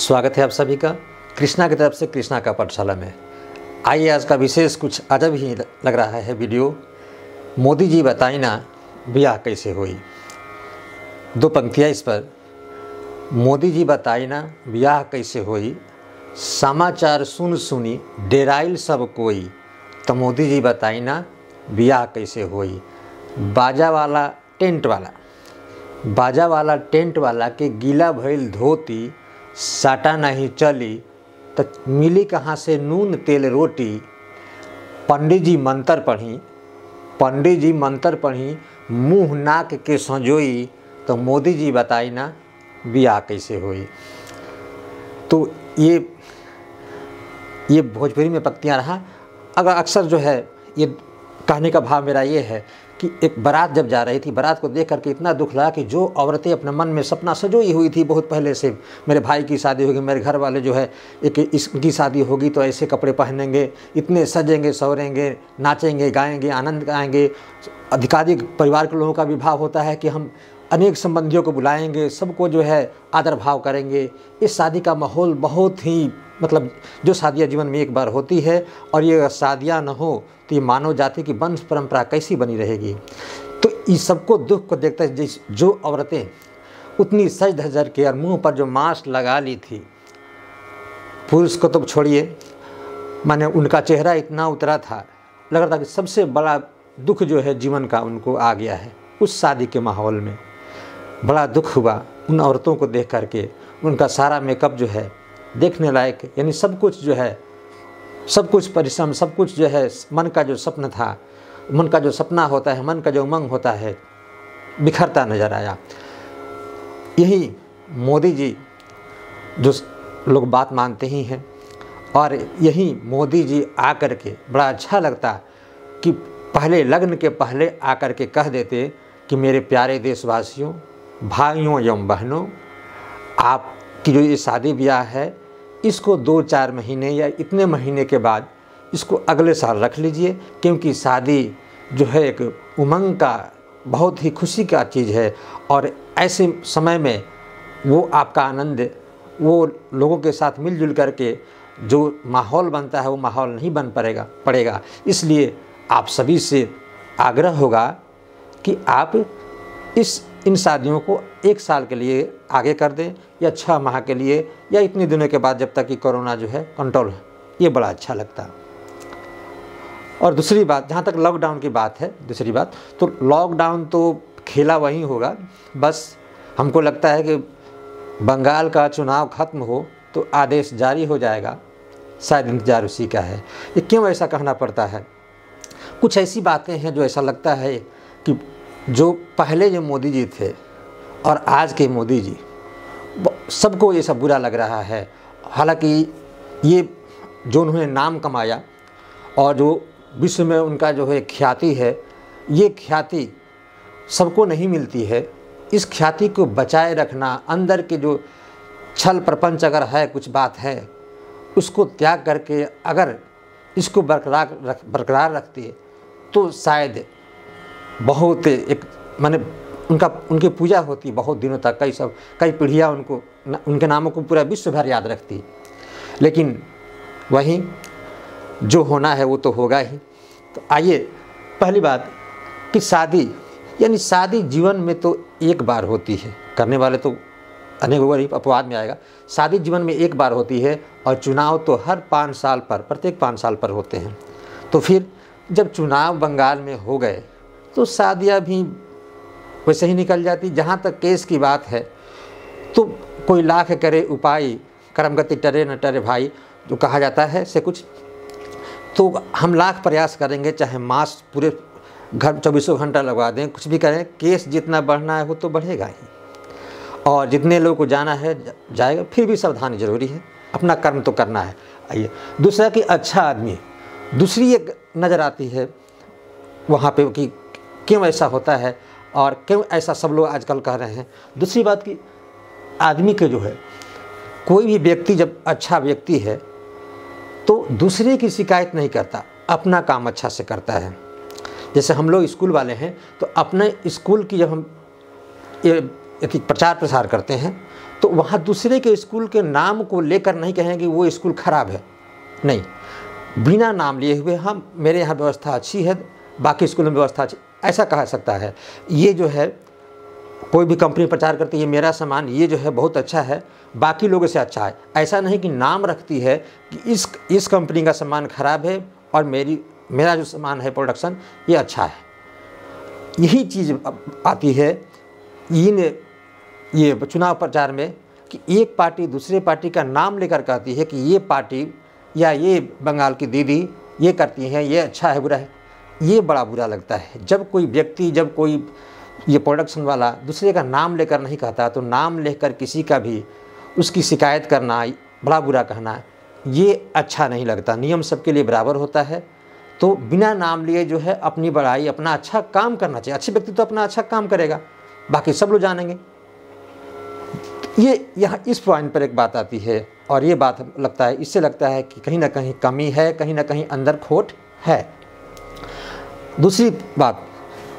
स्वागत है आप सभी का कृष्णा की तरफ से कृष्णा का पाठशाला में। आइए आज का विशेष कुछ अजब ही लग रहा है वीडियो। मोदी जी बताई ना ब्याह कैसे हुई। दो पंक्तियाँ इस पर। मोदी जी बताई ना ब्याह कैसे हुई, समाचार सुन सुनी डेराइल सब कोई। तो मोदी जी बताई ना ब्याह कैसे हुई। बाजा वाला टेंट वाला के गीला भइल धोती, साटा नहीं चली तो मिली कहाँ से नून तेल रोटी। पंडित जी मंत्र पढ़ी मुँह नाक के संजोई। तो मोदी जी बताई ना ब्याह कैसे हुई। तो ये भोजपुरी में पंक्तियाँ रहा। अगर अक्सर जो है ये कहने का भाव मेरा ये है कि एक बारात जब जा रही थी, बारात को देख करके इतना दुख लगा कि जो औरतें अपने मन में सपना सजोई हुई थी बहुत पहले से, मेरे भाई की शादी होगी, मेरे घर वाले जो है इसकी शादी होगी तो ऐसे कपड़े पहनेंगे, इतने सजेंगे सवरेंगे, नाचेंगे गाएंगे, आनंद गाएंगे। अधिकाधिक परिवार के लोगों का विवाह होता है कि हम अनेक संबंधियों को बुलाएंगे, सबको जो है आदर भाव करेंगे। इस शादी का माहौल बहुत ही जो शादियाँ जीवन में एक बार होती है और ये शादियाँ न हो तो ये मानव जाति की वंश परंपरा कैसी बनी रहेगी। तो इस सबको दुख को देखते जो औरतें उतनी सज धज के और मुँह पर जो मास्क लगा ली थी, पुरुष को तो छोड़िए, माने उनका चेहरा इतना उतरा था, लग रहा था कि सबसे बड़ा दुख जो है जीवन का उनको आ गया है। उस शादी के माहौल में बड़ा दुख हुआ उन औरतों को देख करके। उनका सारा मेकअप जो है देखने लायक, यानी सब कुछ जो है, सब कुछ परिश्रम, सब कुछ जो है मन का जो सपना था, मन का जो सपना होता है, मन का जो उमंग होता है, बिखरता नजर आया। यही मोदी जी जो लोग बात मानते ही हैं, और यही मोदी जी आकर के बड़ा अच्छा लगता कि पहले लग्न के पहले आकर के कह देते कि मेरे प्यारे देशवासियों, भाइयों एवं बहनों, आपकी जो ये शादी ब्याह है इसको 2-4 महीने या इतने महीने के बाद इसको अगले साल रख लीजिए, क्योंकि शादी जो है एक उमंग का, बहुत ही खुशी का चीज़ है। और ऐसे समय में वो आपका आनंद, वो लोगों के साथ मिलजुल करके जो माहौल बनता है वो माहौल नहीं बन पड़ेगा। इसलिए आप सभी से आग्रह होगा कि आप इन शादियों को 1 साल के लिए आगे कर दें, या 6 माह के लिए, या इतने दिनों के बाद, जब तक कि कोरोना जो है कंट्रोल है। ये बड़ा अच्छा लगता है। और दूसरी बात, जहाँ तक लॉकडाउन की बात है, दूसरी बात तो लॉकडाउन तो खेला वहीं होगा। बस हमको लगता है कि बंगाल का चुनाव खत्म हो तो आदेश जारी हो जाएगा, शायद इंतजार उसी का है। ये क्यों ऐसा कहना पड़ता है? कुछ ऐसी बातें हैं जो ऐसा लगता है कि जो पहले जो मोदी जी थे और आज के मोदी जी, सबको ये सब बुरा लग रहा है। हालांकि ये जो उन्होंने नाम कमाया और जो विश्व में उनका जो है ख्याति है, ये ख्याति सबको नहीं मिलती है। इस ख्याति को बचाए रखना, अंदर के जो छल प्रपंच अगर है, कुछ बात है, उसको त्याग करके अगर इसको बरकरार रखती तो शायद बहुत एक माने उनकी पूजा होती बहुत दिनों तक, कई पीढ़ियाँ उनके नामों को पूरा विश्व भर याद रखती। लेकिन वहीं जो होना है वो तो होगा ही। तो आइए, पहली बात कि शादी जीवन में तो एक बार होती है। करने वाले तो अनेक बार ही अपवाद में आएगा। शादी जीवन में एक बार होती है और चुनाव तो हर 5 साल पर, प्रत्येक 5 साल पर होते हैं। तो फिर जब चुनाव बंगाल में हो गए तो शादियाँ भी वैसे ही निकल जाती। जहाँ तक केस की बात है तो कोई लाख करे उपाय, कर्मगति टरे न टरे भाई, जो कहा जाता है से कुछ। तो हम लाख प्रयास करेंगे, चाहे मास्क पूरे घर 24 घंटा लगवा दें, कुछ भी करें, केस जितना बढ़ना है वो तो बढ़ेगा ही, और जितने लोगों को जाना है जाएगा। फिर भी सावधानी जरूरी है, अपना कर्म तो करना है। आइए, दूसरा कि अच्छा आदमी, दूसरी एक नज़र आती है वहाँ पे कि क्यों ऐसा होता है और क्यों ऐसा सब लोग आजकल कह रहे हैं। दूसरी बात कि आदमी के जो है, कोई भी व्यक्ति जब अच्छा व्यक्ति है तो दूसरे की शिकायत नहीं करता, अपना काम अच्छा से करता है। जैसे हम लोग स्कूल वाले हैं तो अपने स्कूल की जब हम ये प्रचार प्रसार करते हैं तो वहाँ दूसरे के स्कूल के नाम को लेकर नहीं कहेंगे वो स्कूल खराब है, नहीं, बिना नाम लिए हुए हम मेरे यहाँ व्यवस्था अच्छी है, बाकी स्कूलों में व्यवस्था अच्छी, ऐसा कहा सकता है। ये जो है कोई भी कंपनी प्रचार करती है मेरा सामान ये जो है बहुत अच्छा है, बाकी लोगों से अच्छा है, ऐसा नहीं कि नाम रखती है कि इस कंपनी का सामान खराब है और मेरा जो सामान है प्रोडक्शन ये अच्छा है। यही चीज़ आती है ये चुनाव प्रचार में कि एक पार्टी दूसरे पार्टी का नाम लेकर कहती है कि ये पार्टी या ये बंगाल की दीदी ये करती हैं, ये अच्छा है बुरा है। ये बड़ा बुरा लगता है जब कोई व्यक्ति, जब कोई ये प्रोडक्शन वाला दूसरे का नाम लेकर नहीं कहता, तो नाम लेकर किसी का भी उसकी शिकायत करना, बड़ा बुरा कहना, ये अच्छा नहीं लगता। नियम सबके लिए बराबर होता है, तो बिना नाम लिए जो है अपनी बड़ाई, अपना अच्छा काम करना चाहिए। अच्छे व्यक्ति तो अपना अच्छा काम करेगा, बाकी सब लोग जानेंगे। ये यहाँ इस पॉइंट पर एक बात आती है और ये बात लगता है, इससे लगता है कि कहीं ना कहीं कमी है, कहीं ना कहीं अंदर खोट है। दूसरी बात,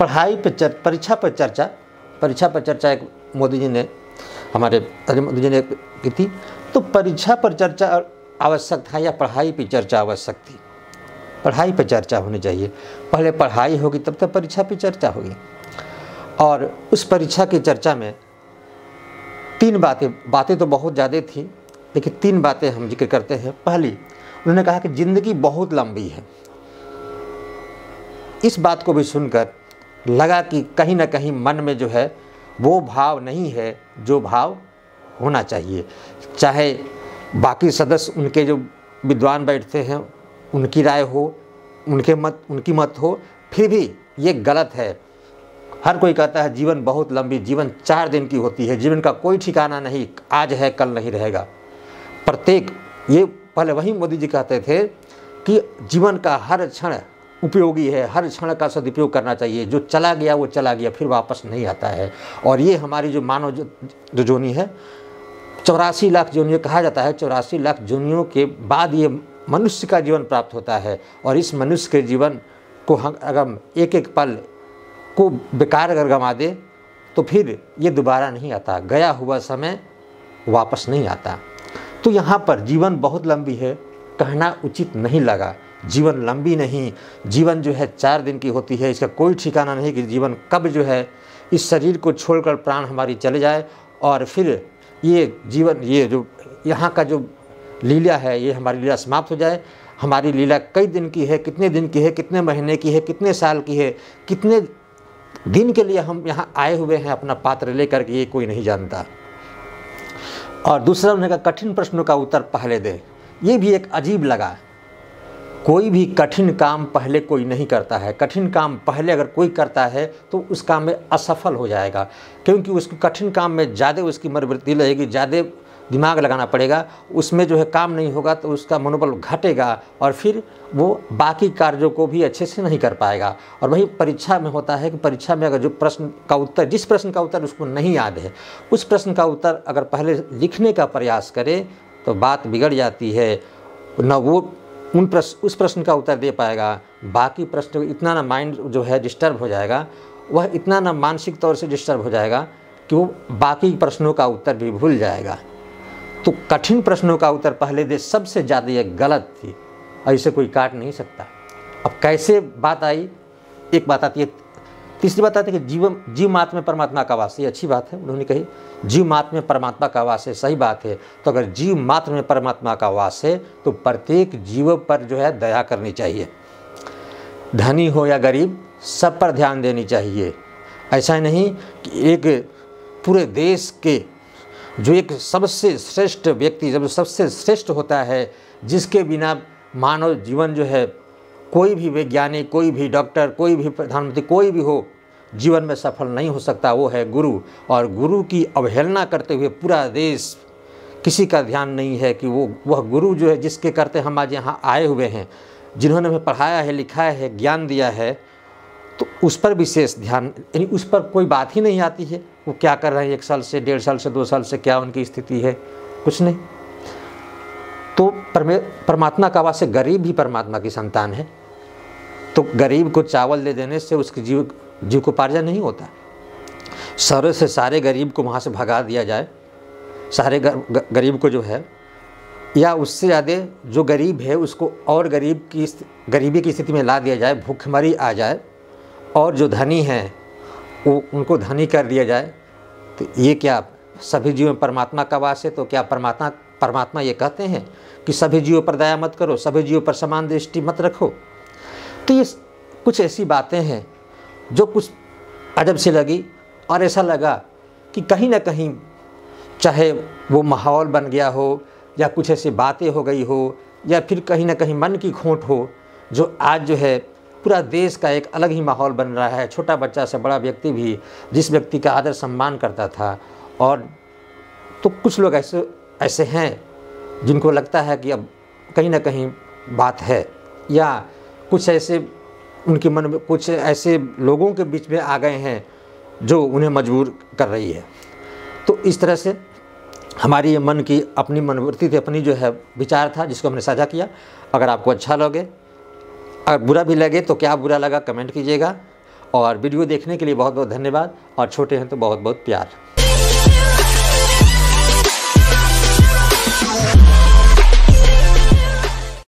पढ़ाई पर परीक्षा पर चर्चा एक मोदी जी ने, हमारे मोदी जी ने की थी। तो परीक्षा पर चर्चा आवश्यक था या पढ़ाई पर चर्चा आवश्यक थी? पढ़ाई पर चर्चा होनी चाहिए। पहले पढ़ाई होगी तब तक परीक्षा पर चर्चा होगी। और उस परीक्षा की चर्चा में 3 बातें तो बहुत ज़्यादा थी, लेकिन 3 बातें हम जिक्र करते हैं। पहली, उन्होंने कहा कि ज़िंदगी बहुत लंबी है। इस बात को भी सुनकर लगा कि कहीं ना कहीं मन में जो है वो भाव नहीं है जो भाव होना चाहिए। चाहे बाकी सदस्य उनके जो विद्वान बैठते हैं उनकी राय हो, उनकी मत हो, फिर भी ये गलत है। हर कोई कहता है जीवन बहुत लंबी, जीवन 4 दिन की होती है, जीवन का कोई ठिकाना नहीं, आज है कल नहीं रहेगा। ये पहले वही मोदी जी कहते थे कि जीवन का हर क्षण उपयोगी है, हर क्षण का सदुपयोग करना चाहिए। जो चला गया वो चला गया, फिर वापस नहीं आता है। और ये हमारी जो मानव जो जोनी है, 84 लाख जोनियों कहा जाता है, 84 लाख जोनियों के बाद ये मनुष्य का जीवन प्राप्त होता है। और इस मनुष्य के जीवन को हम अगर एक एक पल को बेकार अगर गंवा दे तो फिर ये दोबारा नहीं आता, गया हुआ समय वापस नहीं आता। तो यहाँ पर जीवन बहुत लंबी है कहना उचित नहीं लगा। जीवन लंबी नहीं, जीवन जो है 4 दिन की होती है, इसका कोई ठिकाना नहीं कि जीवन कब जो है इस शरीर को छोड़कर प्राण हमारी चले जाए और फिर ये जीवन, ये जो यहाँ का जो लीला है, ये हमारी लीला समाप्त हो जाए। हमारी लीला कई दिन की है, कितने दिन की है, कितने महीने की है, कितने साल की है, कितने दिन के लिए हम यहाँ आए हुए हैं अपना पात्र लेकर के, ये कोई नहीं जानता। और दूसरा उन्होंने कहा कठिन प्रश्नों का उत्तर पहले दे। ये भी एक अजीब लगा। कोई भी कठिन काम पहले कोई नहीं करता है। कठिन काम पहले अगर कोई करता है तो उस काम में असफल हो जाएगा, क्योंकि उसको कठिन काम में ज़्यादा उसकी मनोवृत्ति लगेगी, ज़्यादा दिमाग लगाना पड़ेगा, उसमें जो है काम नहीं होगा तो उसका मनोबल घटेगा और फिर वो बाकी कार्यों को भी अच्छे से नहीं कर पाएगा। और वही परीक्षा में होता है कि परीक्षा में अगर जो प्रश्न का उत्तर, जिस प्रश्न का उत्तर उसको नहीं याद है, उस प्रश्न का उत्तर अगर पहले लिखने का प्रयास करे तो बात बिगड़ जाती है। न वो उस प्रश्न का उत्तर दे पाएगा, बाकी प्रश्न इतना ना माइंड जो है डिस्टर्ब हो जाएगा, वह इतना ना मानसिक तौर से डिस्टर्ब हो जाएगा कि वो बाकी प्रश्नों का उत्तर भी भूल जाएगा। तो कठिन प्रश्नों का उत्तर पहले दे, सबसे ज़्यादा ये गलत थी, ऐसे कोई काट नहीं सकता। अब कैसे बात आई, एक बात आती है। तीसरी बात आती है कि जीव मात्र में परमात्मा का वास। ये अच्छी बात है, उन्होंने कही जीव मात्र में परमात्मा का वास है, सही बात है। तो अगर जीव मात्र में परमात्मा का वास है तो प्रत्येक जीव पर जो है दया करनी चाहिए, धनी हो या गरीब सब पर ध्यान देनी चाहिए। ऐसा नहीं कि एक पूरे देश के जो एक सबसे श्रेष्ठ व्यक्ति, जब सबसे श्रेष्ठ होता है, जिसके बिना मानव जीवन जो है, कोई भी वैज्ञानिक, कोई भी डॉक्टर, कोई भी प्रधानमंत्री, कोई भी हो, जीवन में सफल नहीं हो सकता, वो है गुरु। और गुरु की अवहेलना करते हुए पूरा देश, किसी का ध्यान नहीं है कि वह गुरु जो है जिसके करते हम आज यहाँ आए हुए हैं, जिन्होंने हमें पढ़ाया है, लिखाया है, ज्ञान दिया है, तो उस पर विशेष ध्यान, यानी उस पर कोई बात ही नहीं आती है। वो क्या कर रहे हैं 1 साल से, 1.5 साल से, 2 साल से, क्या उनकी स्थिति है, कुछ नहीं। तो परमात्मा का वास है, गरीब भी परमात्मा की संतान है। तो गरीब को चावल दे देने से उसके जीव को पार्जन नहीं होता। सारे से सारे गरीब को वहाँ से भगा दिया जाए सारे गरीब को जो है, या उससे ज़्यादा जो गरीब है उसको और गरीबी की स्थिति में ला दिया जाए, भूखमरी आ जाए, और जो धनी हैं वो उनको धनी कर दिया जाए। तो ये क्या सभी जीवों में परमात्मा का वास है? तो क्या परमात्मा ये कहते हैं कि सभी जीवों पर दया मत करो, सभी जीवों पर समान दृष्टि मत रखो? तो ये कुछ ऐसी बातें हैं जो कुछ अजब सी लगी, और ऐसा लगा कि कहीं ना कहीं चाहे वो माहौल बन गया हो, या कुछ ऐसी बातें हो गई हो, या फिर कहीं ना कहीं मन की खोट हो, जो आज जो है पूरा देश का एक अलग ही माहौल बन रहा है। छोटा बच्चा से बड़ा व्यक्ति भी जिस व्यक्ति का आदर सम्मान करता था, और तो कुछ लोग ऐसे हैं जिनको लगता है कि अब कहीं ना कहीं बात है, या कुछ ऐसे उनके मन में कुछ ऐसे लोगों के बीच में आ गए हैं जो उन्हें मजबूर कर रही है। तो इस तरह से हमारी ये मन की अपनी मनोवृत्ति थी, अपनी जो है विचार था, जिसको हमने साझा किया। अगर आपको अच्छा लगे, अगर बुरा भी लगे तो क्या बुरा लगा कमेंट कीजिएगा। और वीडियो देखने के लिए बहुत बहुत धन्यवाद, और छोटे हैं तो बहुत बहुत प्यार।